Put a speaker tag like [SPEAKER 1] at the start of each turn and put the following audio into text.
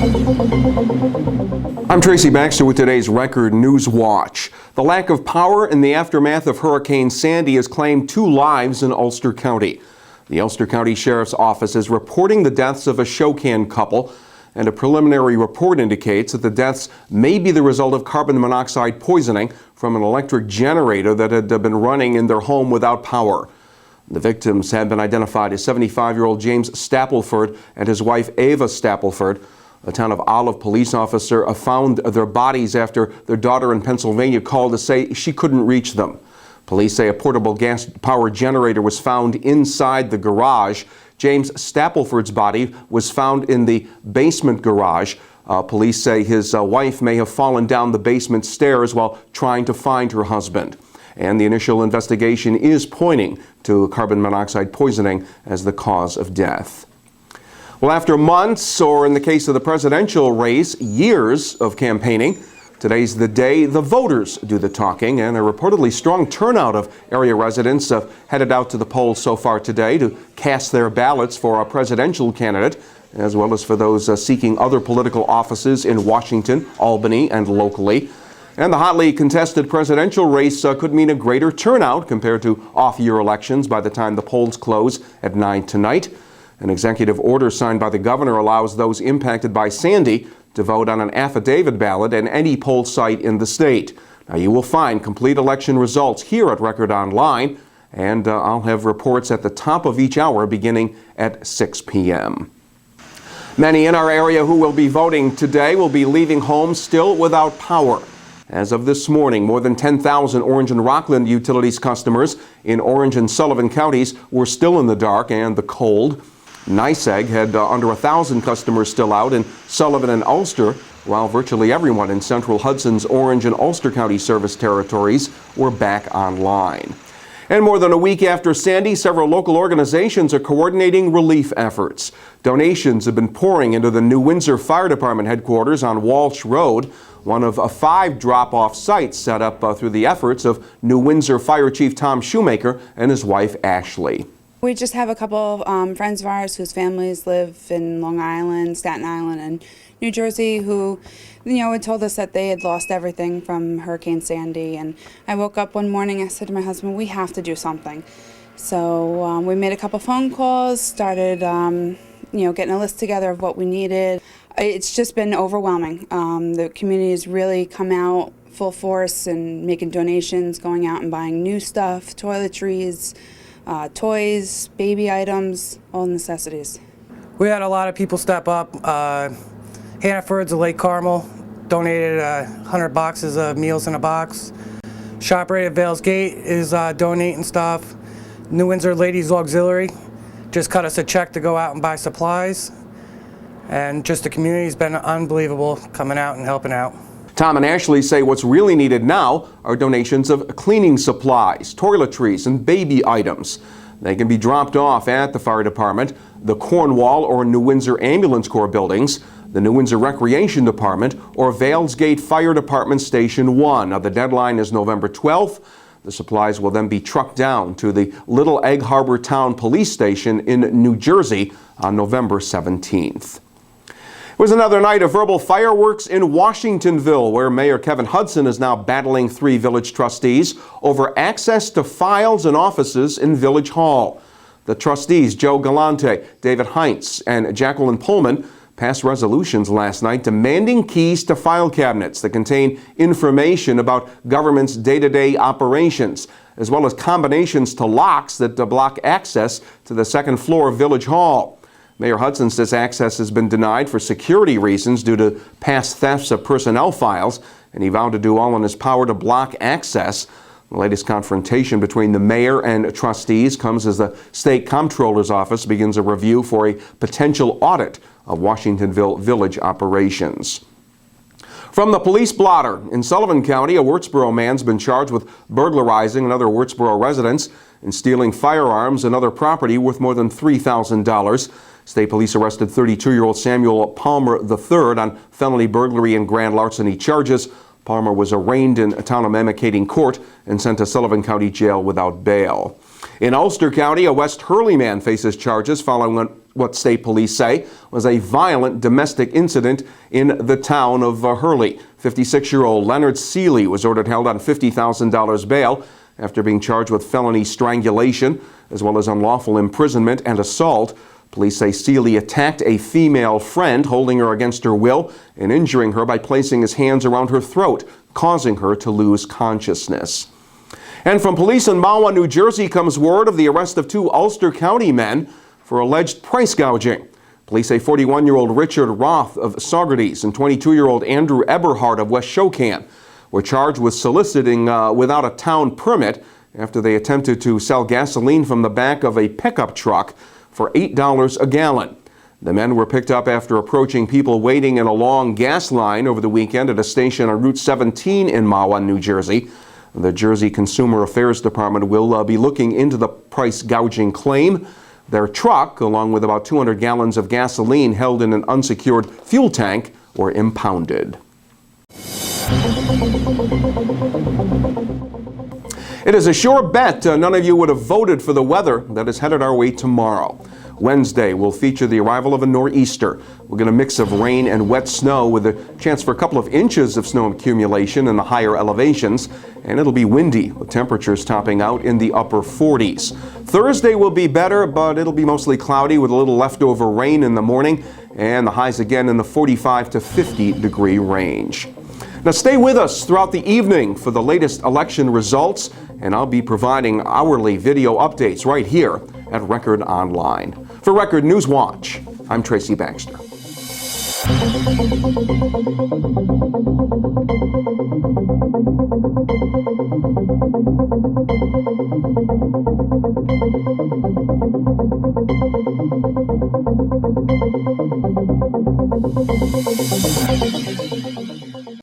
[SPEAKER 1] I'm Tracy Baxter with today's Record Newswatch. The lack of power in the aftermath of Hurricane Sandy has claimed 2 lives in Ulster County. The Ulster County Sheriff's Office is reporting the deaths of a Shokan couple, and a preliminary report indicates that the deaths may be the result of carbon monoxide poisoning from an electric generator that had been running in their home without power. The victims have been identified as 75-year-old James Stapleford and his wife Ava Stapleford. A town of Olive police officer found their bodies after their daughter in Pennsylvania called to say she couldn't reach them. Police say a portable gas-powered generator was found inside the garage. James Stapleford's body was found in the basement garage. Police say his wife may have fallen down the basement stairs while trying to find her husband. And the initial investigation is pointing to carbon monoxide poisoning as the cause of death. Well, after months, or in the case of the presidential race, years of campaigning, today's the day the voters do the talking, and a reportedly strong turnout of area residents have headed out to the polls so far today to cast their ballots for a presidential candidate, as well as for those seeking other political offices in Washington, Albany, and locally. And the hotly contested presidential race could mean a greater turnout compared to off-year elections by the time the polls close at 9 tonight. An executive order signed by the governor allows those impacted by Sandy to vote on an affidavit ballot at any poll site in the state. Now, you will find complete election results here at Record Online, and I'll have reports at the top of each hour beginning at 6 p.m. Many in our area who will be voting today will be leaving home still without power. As of this morning, more than 10,000 Orange and Rockland Utilities customers in Orange and Sullivan counties were still in the dark and the cold. NYSEG had under 1,000 customers still out in Sullivan and Ulster, while virtually everyone in Central Hudson's Orange and Ulster County service territories were back online. And more than a week after Sandy, several local organizations are coordinating relief efforts. Donations have been pouring into the New Windsor Fire Department headquarters on Walsh Road, one of 5 drop-off sites set up through the efforts of New Windsor Fire Chief Tom Shoemaker and his wife Ashley.
[SPEAKER 2] We just have a couple friends of ours whose families live in Long Island, Staten Island, and New Jersey who, had told us that they had lost everything from Hurricane Sandy. And I woke up one morning, I said to my husband, we have to do something. So we made a couple phone calls, started, getting a list together of what we needed. It's just been overwhelming. The community has really come out full force and making donations, going out and buying new stuff, toiletries, toys, baby items, all necessities.
[SPEAKER 3] We had a lot of people step up. Hannaford's of Lake Carmel donated 100 boxes of meals in a box. ShopRite at Vales Gate is donating stuff. New Windsor Ladies Auxiliary just cut us a check to go out and buy supplies. And just the community's been unbelievable coming out and helping out.
[SPEAKER 1] Tom and Ashley say what's really needed now are donations of cleaning supplies, toiletries, and baby items. They can be dropped off at the fire department, the Cornwall or New Windsor Ambulance Corps buildings, the New Windsor Recreation Department, or Vales Gate Fire Department Station 1. Now, the deadline is November 12th. The supplies will then be trucked down to the Little Egg Harbor Town Police Station in New Jersey on November 17th. It was another night of verbal fireworks in Washingtonville, where Mayor Kevin Hudson is now battling 3 village trustees over access to files and offices in Village Hall. The trustees, Joe Galante, David Heinz, and Jacqueline Pullman, passed resolutions last night demanding keys to file cabinets that contain information about government's day-to-day operations, as well as combinations to locks that block access to the second floor of Village Hall. Mayor Hudson says access has been denied for security reasons due to past thefts of personnel files, and he vowed to do all in his power to block access. The latest confrontation between the mayor and trustees comes as the state comptroller's office begins a review for a potential audit of Washingtonville village operations. From the police blotter in Sullivan County, a Wurtsboro man's been charged with burglarizing another Wurtsboro residence and stealing firearms and other property worth more than $3,000. State police arrested 32-year-old Samuel Palmer III on felony burglary and grand larceny charges. Palmer was arraigned in Townamamacating Court and sent to Sullivan County Jail without bail. In Ulster County, a West Hurley man faces charges following what state police say was a violent domestic incident in the town of Hurley. 56-year-old Leonard Seeley was ordered held on $50,000 bail after being charged with felony strangulation, as well as unlawful imprisonment and assault. Police say Seeley attacked a female friend, holding her against her will and injuring her by placing his hands around her throat, causing her to lose consciousness. And from police in Mahwah, New Jersey comes word of the arrest of 2 Ulster County men for alleged price gouging. Police say 41-year-old Richard Roth of Saugerties and 22-year-old Andrew Eberhard of West Shokan were charged with soliciting without a town permit after they attempted to sell gasoline from the back of a pickup truck for $8 a gallon. The men were picked up after approaching people waiting in a long gas line over the weekend at a station on Route 17 in Mahwah, New Jersey. The Jersey Consumer Affairs Department will be looking into the price gouging claim. Their truck, along with about 200 gallons of gasoline held in an unsecured fuel tank, were impounded. It is a sure bet none of you would have voted for the weather that is headed our way tomorrow. Wednesday will feature the arrival of a nor'easter. We'll get a mix of rain and wet snow with a chance for a couple of inches of snow accumulation in the higher elevations, and it'll be windy with temperatures topping out in the upper 40s. Thursday will be better, but it'll be mostly cloudy with a little leftover rain in the morning, and the highs again in the 45 to 50 degree range. Now stay with us throughout the evening for the latest election results, and I'll be providing hourly video updates right here at Record Online. For Record Newswatch, I'm Tracy Baxter.